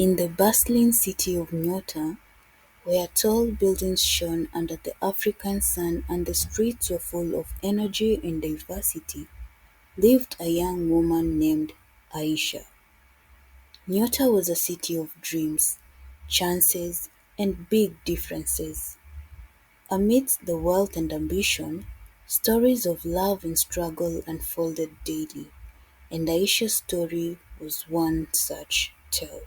In the bustling city of Nyota, where tall buildings shone under the African sun and the streets were full of energy and diversity, lived a young woman named Aisha. Nyota was a city of dreams, chances, and big differences. Amidst the wealth and ambition, stories of love and struggle unfolded daily, and Aisha's story was one such tale.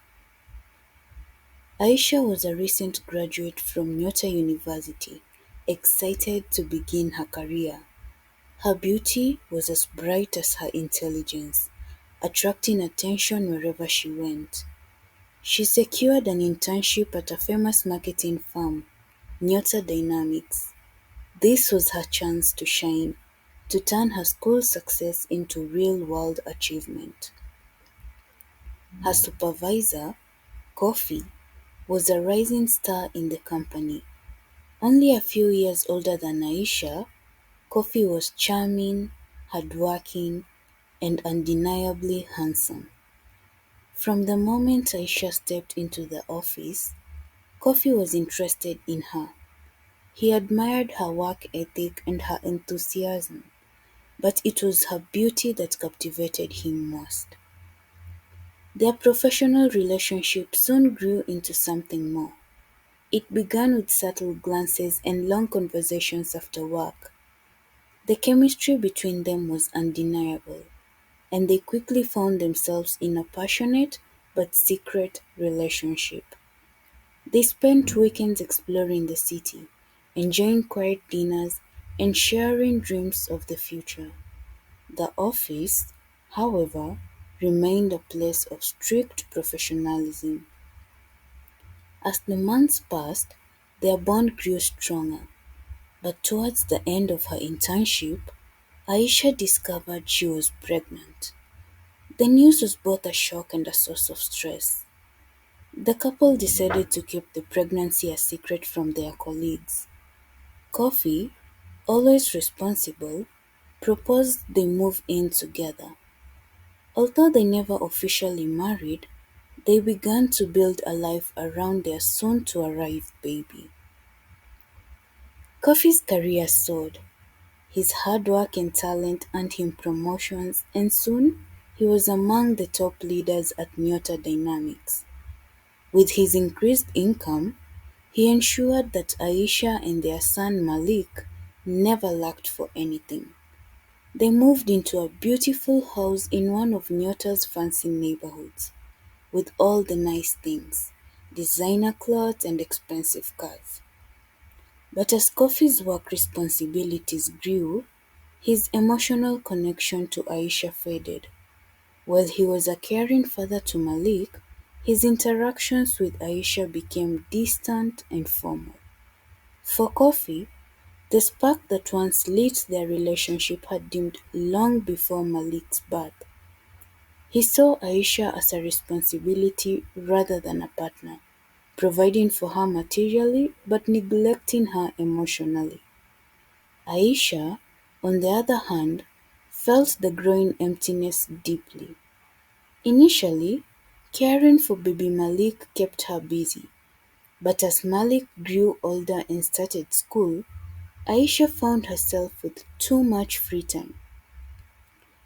Aisha was a recent graduate from Nyota University, excited to begin her career. Her beauty was as bright as her intelligence, attracting attention wherever she went. She secured an internship at a famous marketing firm, Nyota Dynamics. This was her chance to shine, to turn her school success into real-world achievement. Her supervisor, Kofi, was a rising star in the company. Only a few years older than Aisha, Kofi was charming, hardworking, and undeniably handsome. From the moment Aisha stepped into the office, Kofi was interested in her. He admired her work ethic and her enthusiasm, but it was her beauty that captivated him most. Their professional relationship soon grew into something more. It began with subtle glances and long conversations after work. The chemistry between them was undeniable, and they quickly found themselves in a passionate but secret relationship. They spent weekends exploring the city, enjoying quiet dinners, and sharing dreams of the future. The office, however, remained a place of strict professionalism. As the months passed, their bond grew stronger, but towards the end of her internship, Aisha discovered she was pregnant. The news was both a shock and a source of stress. The couple decided to keep the pregnancy a secret from their colleagues. Kofi, always responsible, proposed they move in together. Although they never officially married, they began to build a life around their soon-to-arrive baby. Kofi's career soared. His hard work and talent earned him promotions, and soon he was among the top leaders at Nyota Dynamics. With his increased income, he ensured that Aisha and their son Malik never lacked for anything. They moved into a beautiful house in one of Nyota's fancy neighborhoods, with all the nice things, designer clothes and expensive cars. But as Kofi's work responsibilities grew, his emotional connection to Aisha faded. While he was a caring father to Malik, his interactions with Aisha became distant and formal. For Kofi, the spark that once lit their relationship had dimmed long before Malik's birth. He saw Aisha as a responsibility rather than a partner, providing for her materially but neglecting her emotionally. Aisha, on the other hand, felt the growing emptiness deeply. Initially, caring for baby Malik kept her busy, but as Malik grew older and started school, Aisha found herself with too much free time.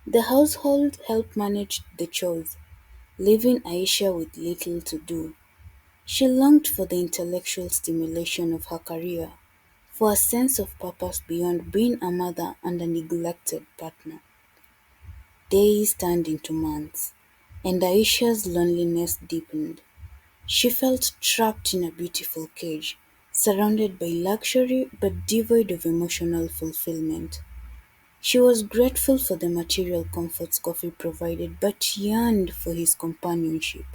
The household helped manage the chores, leaving Aisha with little to do. She longed for the intellectual stimulation of her career, for a sense of purpose beyond being a mother and a neglected partner. Days turned into months, and Aisha's loneliness deepened. She felt trapped in a beautiful cage, surrounded by luxury but devoid of emotional fulfillment. She was grateful for the material comforts Kofi provided but yearned for his companionship,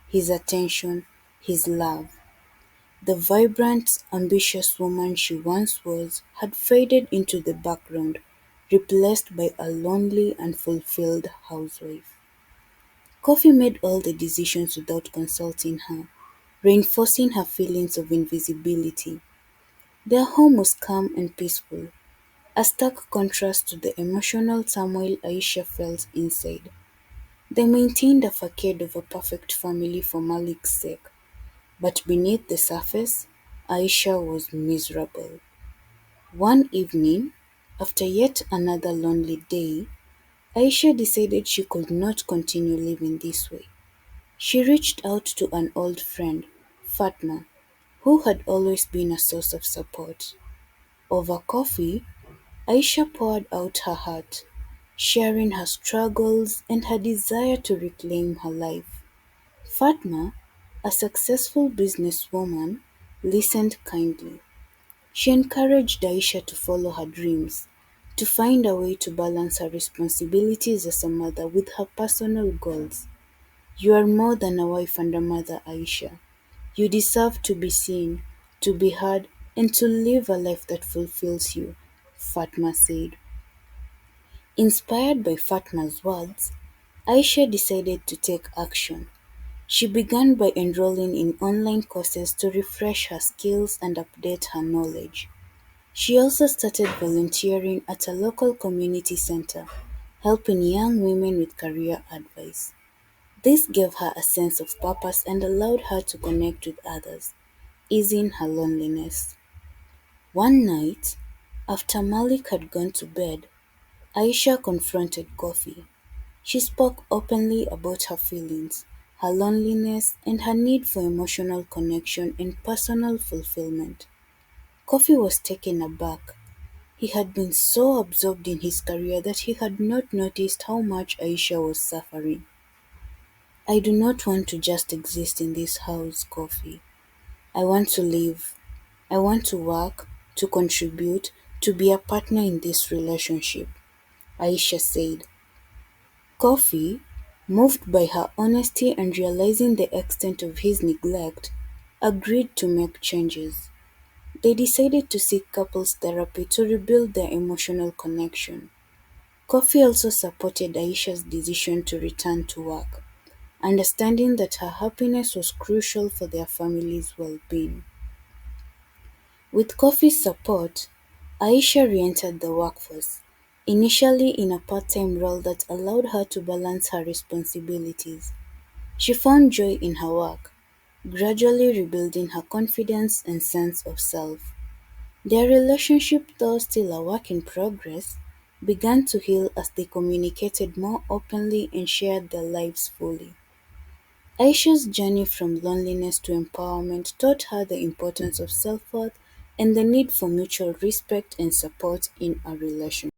his attention, his love. The vibrant, ambitious woman she once was had faded into the background, replaced by a lonely, unfulfilled housewife. Kofi made all the decisions without consulting her, reinforcing her feelings of invisibility. Their home was calm and peaceful, a stark contrast to the emotional turmoil Aisha felt inside. They maintained a facade of a perfect family for Malik's sake, but beneath the surface, Aisha was miserable. One evening, after yet another lonely day, Aisha decided she could not continue living this way. She reached out to an old friend, Fatma, who had always been a source of support. Over coffee, Aisha poured out her heart, sharing her struggles and her desire to reclaim her life. Fatma, a successful businesswoman, listened kindly. She encouraged Aisha to follow her dreams, to find a way to balance her responsibilities as a mother with her personal goals. You are more than a wife and a mother, Aisha. You deserve to be seen, to be heard, and to live a life that fulfills you, Fatma said. Inspired by Fatma's words, Aisha decided to take action. She began by enrolling in online courses to refresh her skills and update her knowledge. She also started volunteering at a local community center, helping young women with career advice. This gave her a sense of purpose and allowed her to connect with others, easing her loneliness. One night, after Malik had gone to bed, Aisha confronted Kofi. She spoke openly about her feelings, her loneliness, and her need for emotional connection and personal fulfillment. Kofi was taken aback. He had been so absorbed in his career that he had not noticed how much Aisha was suffering. I do not want to just exist in this house, Kofi. I want to live. I want to work, to contribute, to be a partner in this relationship, Aisha said. Kofi, moved by her honesty and realizing the extent of his neglect, agreed to make changes. They decided to seek couples therapy to rebuild their emotional connection. Kofi also supported Aisha's decision to return to work, understanding that her happiness was crucial for their family's well-being. With Kofi's support, Aisha re-entered the workforce, initially in a part-time role that allowed her to balance her responsibilities. She found joy in her work, gradually rebuilding her confidence and sense of self. Their relationship, though still a work in progress, began to heal as they communicated more openly and shared their lives fully. Aisha's journey from loneliness to empowerment taught her the importance of self-worth and the need for mutual respect and support in a relationship.